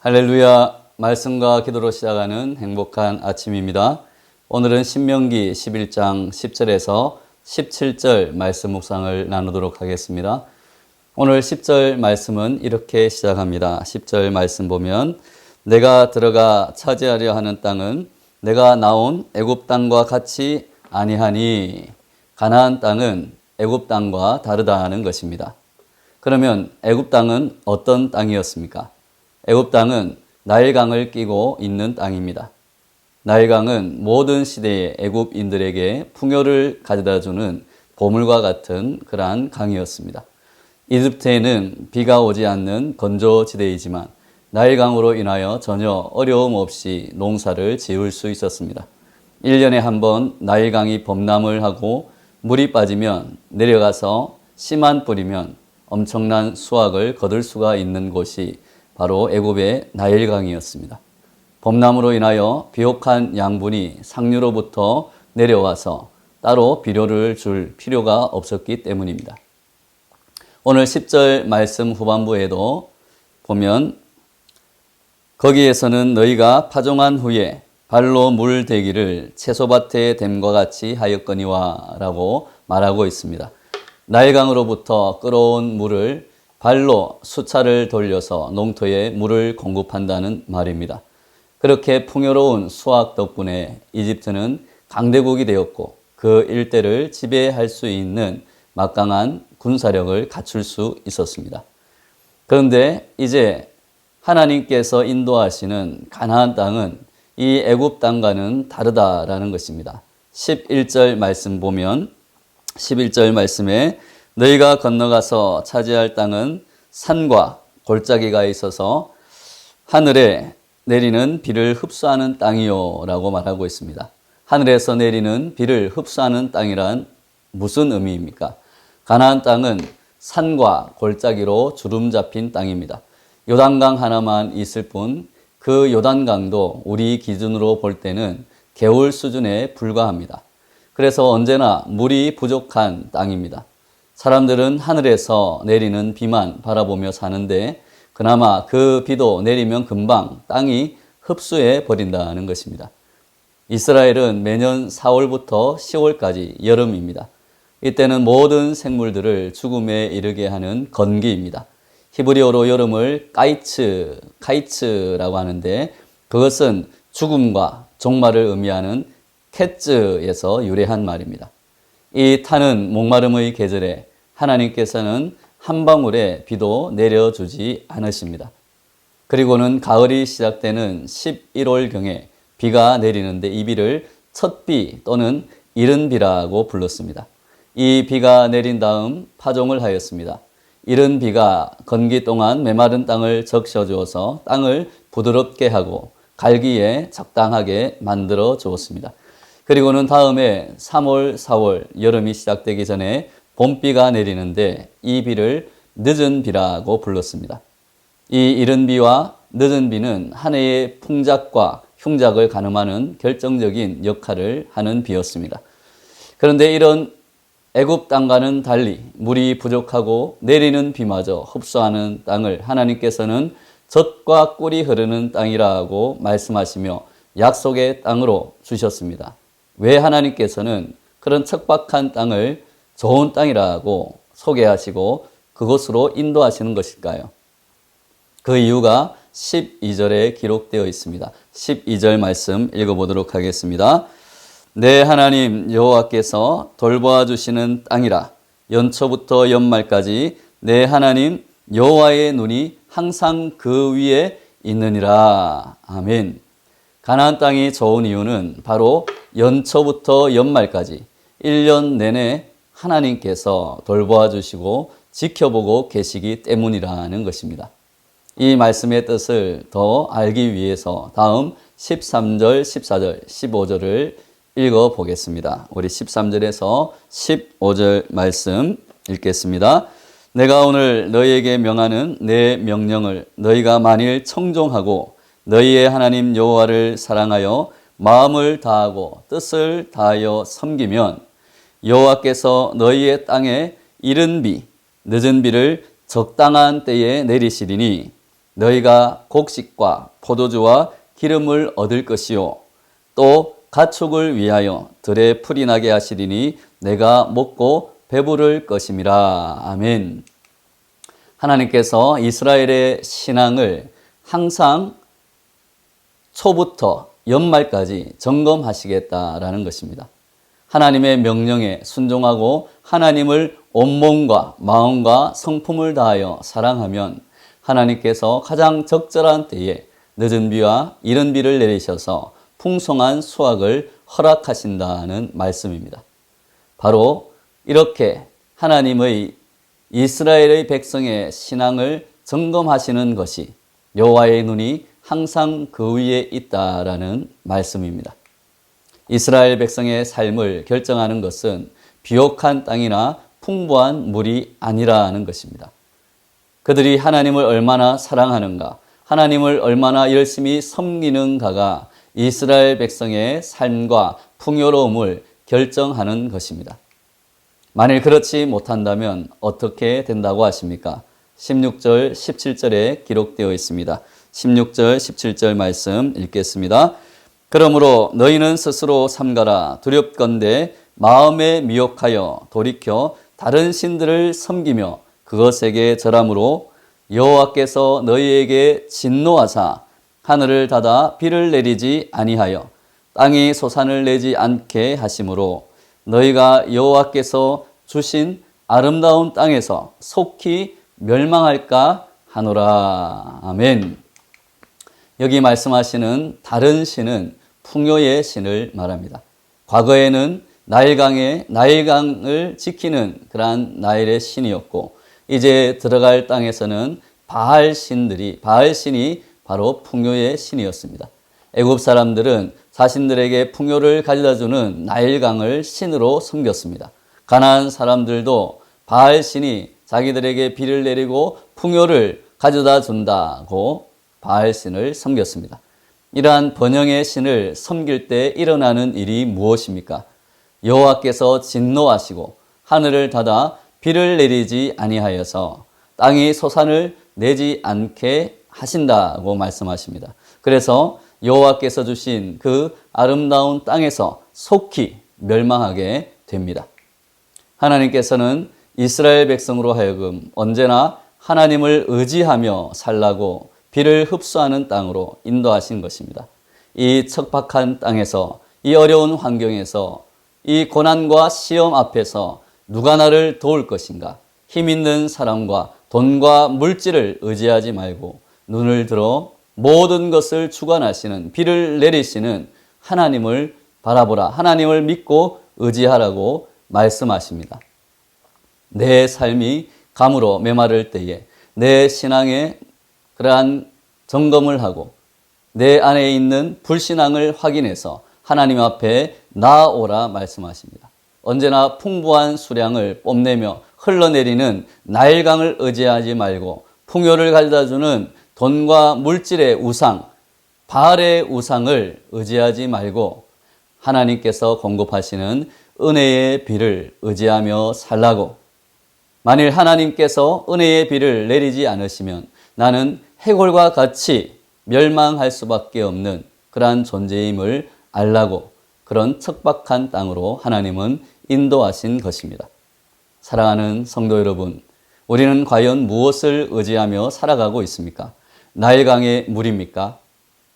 할렐루야. 말씀과 기도로 시작하는 행복한 아침입니다. 오늘은 신명기 11장 10절에서 17절 말씀 묵상을 나누도록 하겠습니다. 오늘 10절 말씀은 이렇게 시작합니다. 10절 말씀 보면 내가 들어가 차지하려 하는 땅은 내가 나온 애굽 땅과 같이 아니하니 가나안 땅은 애굽 땅과 다르다는 것입니다. 그러면 애굽 땅은 어떤 땅이었습니까? 애굽 땅은 나일강을 끼고 있는 땅입니다. 나일강은 모든 시대의 애굽인들에게 풍요를 가져다주는 보물과 같은 그러한 강이었습니다. 이집트에는 비가 오지 않는 건조지대이지만 나일강으로 인하여 전혀 어려움 없이 농사를 지을 수 있었습니다. 1년에 한 번 나일강이 범람을 하고 물이 빠지면 내려가서 씨만 뿌리면 엄청난 수확을 거둘 수가 있는 곳이 바로 애굽의 나일강이었습니다. 범람으로 인하여 비옥한 양분이 상류로부터 내려와서 따로 비료를 줄 필요가 없었기 때문입니다. 오늘 10절 말씀 후반부에도 보면 거기에서는 너희가 파종한 후에 발로 물 대기를 채소밭에 댐과 같이 하였거니와 라고 말하고 있습니다. 나일강으로부터 끌어온 물을 발로 수차를 돌려서 농토에 물을 공급한다는 말입니다. 그렇게 풍요로운 수확 덕분에 이집트는 강대국이 되었고 그 일대를 지배할 수 있는 막강한 군사력을 갖출 수 있었습니다. 그런데 이제 하나님께서 인도하시는 가나안 땅은 이 애굽 땅과는 다르다라는 것입니다. 11절 말씀 보면 11절 말씀에 너희가 건너가서 차지할 땅은 산과 골짜기가 있어서 하늘에 내리는 비를 흡수하는 땅이요 라고 말하고 있습니다. 하늘에서 내리는 비를 흡수하는 땅이란 무슨 의미입니까? 가나안 땅은 산과 골짜기로 주름 잡힌 땅입니다. 요단강 하나만 있을 뿐 그 요단강도 우리 기준으로 볼 때는 개울 수준에 불과합니다. 그래서 언제나 물이 부족한 땅입니다. 사람들은 하늘에서 내리는 비만 바라보며 사는데 그나마 그 비도 내리면 금방 땅이 흡수해 버린다는 것입니다. 이스라엘은 매년 4월부터 10월까지 여름입니다. 이때는 모든 생물들을 죽음에 이르게 하는 건기입니다. 히브리어로 여름을 카이츠라고 하는데 그것은 죽음과 종말을 의미하는 캣즈에서 유래한 말입니다. 이 타는 목마름의 계절에 하나님께서는 한 방울의 비도 내려주지 않으십니다. 그리고는 가을이 시작되는 11월경에 비가 내리는데 이 비를 첫비 또는 이른 비라고 불렀습니다. 이 비가 내린 다음 파종을 하였습니다. 이른 비가 건기 동안 메마른 땅을 적셔주어서 땅을 부드럽게 하고 갈기에 적당하게 만들어 주었습니다. 그리고는 다음에 3월, 4월 여름이 시작되기 전에 봄비가 내리는데 이 비를 늦은 비라고 불렀습니다. 이 이른 비와 늦은 비는 한 해의 풍작과 흉작을 가늠하는 결정적인 역할을 하는 비였습니다. 그런데 이런 애굽 땅과는 달리 물이 부족하고 내리는 비마저 흡수하는 땅을 하나님께서는 젖과 꿀이 흐르는 땅이라고 말씀하시며 약속의 땅으로 주셨습니다. 왜 하나님께서는 그런 척박한 땅을 좋은 땅이라고 소개하시고 그곳으로 인도하시는 것일까요? 그 이유가 12절에 기록되어 있습니다. 12절 말씀 읽어보도록 하겠습니다. 내 하나님 여호와께서 돌보아 주시는 땅이라 연초부터 연말까지 내 하나님 여호와의 눈이 항상 그 위에 있느니라. 아멘. 가나안 땅이 좋은 이유는 바로 연초부터 연말까지 1년 내내 하나님께서 돌보아 주시고 지켜보고 계시기 때문이라는 것입니다. 이 말씀의 뜻을 더 알기 위해서 다음 13절, 14절, 15절을 읽어보겠습니다. 우리 13절에서 15절 말씀 읽겠습니다. 내가 오늘 너희에게 명하는 내 명령을 너희가 만일 청종하고 너희의 하나님 여호와를 사랑하여 마음을 다하고 뜻을 다하여 섬기면 여호와께서 너희의 땅에 이른 비, 늦은 비를 적당한 때에 내리시리니 너희가 곡식과 포도주와 기름을 얻을 것이요 또 가축을 위하여 들에 풀이 나게 하시리니 내가 먹고 배부를 것임이라. 아멘. 하나님께서 이스라엘의 신앙을 항상 초부터 연말까지 점검하시겠다라는 것입니다. 하나님의 명령에 순종하고 하나님을 온몸과 마음과 성품을 다하여 사랑하면 하나님께서 가장 적절한 때에 늦은 비와 이른 비를 내리셔서 풍성한 수확을 허락하신다는 말씀입니다. 바로 이렇게 하나님의 이스라엘의 백성의 신앙을 점검하시는 것이 여호와의 눈이 항상 그 위에 있다라는 말씀입니다. 이스라엘 백성의 삶을 결정하는 것은 비옥한 땅이나 풍부한 물이 아니라는 것입니다. 그들이 하나님을 얼마나 사랑하는가, 하나님을 얼마나 열심히 섬기는가가 이스라엘 백성의 삶과 풍요로움을 결정하는 것입니다. 만일 그렇지 못한다면 어떻게 된다고 하십니까? 16절, 17절에 기록되어 있습니다. 16절, 17절 말씀 읽겠습니다. 그러므로 너희는 스스로 삼가라. 두렵건대 마음에 미혹하여 돌이켜 다른 신들을 섬기며 그것에게 절함으로 여호와께서 너희에게 진노하사 하늘을 닫아 비를 내리지 아니하여 땅이 소산을 내지 않게 하심으로 너희가 여호와께서 주신 아름다운 땅에서 속히 멸망할까 하노라. 아멘. 여기 말씀하시는 다른 신은 풍요의 신을 말합니다. 과거에는 나일강을 지키는 그러한 나일의 신이었고 이제 들어갈 땅에서는 바알신이 바로 풍요의 신이었습니다. 애굽 사람들은 자신들에게 풍요를 가져다주는 나일강을 신으로 섬겼습니다. 가나안 사람들도 바알신이 자기들에게 비를 내리고 풍요를 가져다 준다고 바알신을 섬겼습니다. 이러한 번영의 신을 섬길 때 일어나는 일이 무엇입니까? 여호와께서 진노하시고 하늘을 닫아 비를 내리지 아니하여서 땅이 소산을 내지 않게 하신다고 말씀하십니다. 그래서 여호와께서 주신 그 아름다운 땅에서 속히 멸망하게 됩니다. 하나님께서는 이스라엘 백성으로 하여금 언제나 하나님을 의지하며 살라고 비를 흡수하는 땅으로 인도하신 것입니다. 이 척박한 땅에서, 이 어려운 환경에서, 이 고난과 시험 앞에서 누가 나를 도울 것인가? 힘 있는 사람과 돈과 물질을 의지하지 말고 눈을 들어 모든 것을 주관하시는, 비를 내리시는 하나님을 바라보라. 하나님을 믿고 의지하라고 말씀하십니다. 내 삶이 감으로 메마를 때에 내 신앙에 그러한 점검을 하고 내 안에 있는 불신앙을 확인해서 하나님 앞에 나아오라 말씀하십니다. 언제나 풍부한 수량을 뽐내며 흘러내리는 나일강을 의지하지 말고 풍요를 가져다주는 돈과 물질의 우상, 바알의 우상을 의지하지 말고 하나님께서 공급하시는 은혜의 비를 의지하며 살라고. 만일 하나님께서 은혜의 비를 내리지 않으시면 나는 해골과 같이 멸망할 수밖에 없는 그러한 존재임을 알라고 그런 척박한 땅으로 하나님은 인도하신 것입니다. 사랑하는 성도 여러분, 우리는 과연 무엇을 의지하며 살아가고 있습니까? 나일강의 물입니까?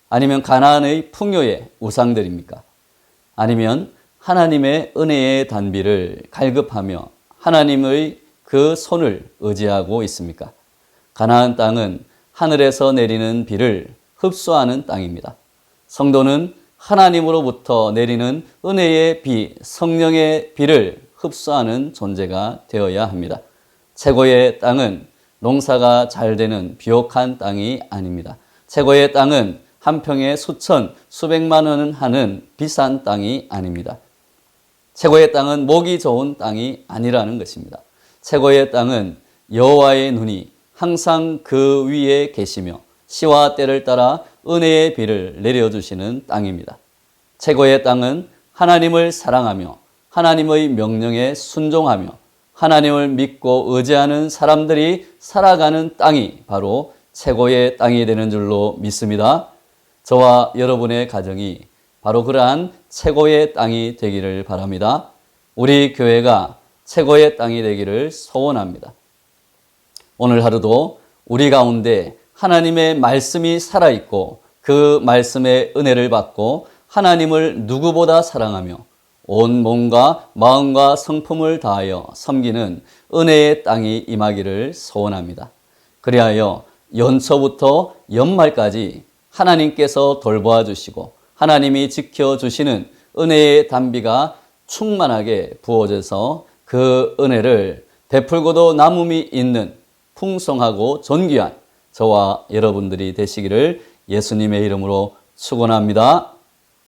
아니면 가나안의 풍요의 우상들입니까? 아니면 하나님의 은혜의 단비를 갈급하며 하나님의 그 손을 의지하고 있습니까? 가나안 땅은 하늘에서 내리는 비를 흡수하는 땅입니다. 성도는 하나님으로부터 내리는 은혜의 비, 성령의 비를 흡수하는 존재가 되어야 합니다. 최고의 땅은 농사가 잘 되는 비옥한 땅이 아닙니다. 최고의 땅은 한 평에 수천, 수백만 원은 하는 비싼 땅이 아닙니다. 최고의 땅은 목이 좋은 땅이 아니라는 것입니다. 최고의 땅은 여호와의 눈이 항상 그 위에 계시며 시와 때를 따라 은혜의 비를 내려주시는 땅입니다. 최고의 땅은 하나님을 사랑하며 하나님의 명령에 순종하며 하나님을 믿고 의지하는 사람들이 살아가는 땅이 바로 최고의 땅이 되는 줄로 믿습니다. 저와 여러분의 가정이 바로 그러한 최고의 땅이 되기를 바랍니다. 우리 교회가 최고의 땅이 되기를 소원합니다. 오늘 하루도 우리 가운데 하나님의 말씀이 살아있고 그 말씀의 은혜를 받고 하나님을 누구보다 사랑하며 온 몸과 마음과 성품을 다하여 섬기는 은혜의 땅이 임하기를 소원합니다. 그리하여 연초부터 연말까지 하나님께서 돌보아 주시고 하나님이 지켜주시는 은혜의 단비가 충만하게 부어져서 그 은혜를 베풀고도 남음이 있는 풍성하고 존귀한 저와 여러분들이 되시기를 예수님의 이름으로 축원합니다.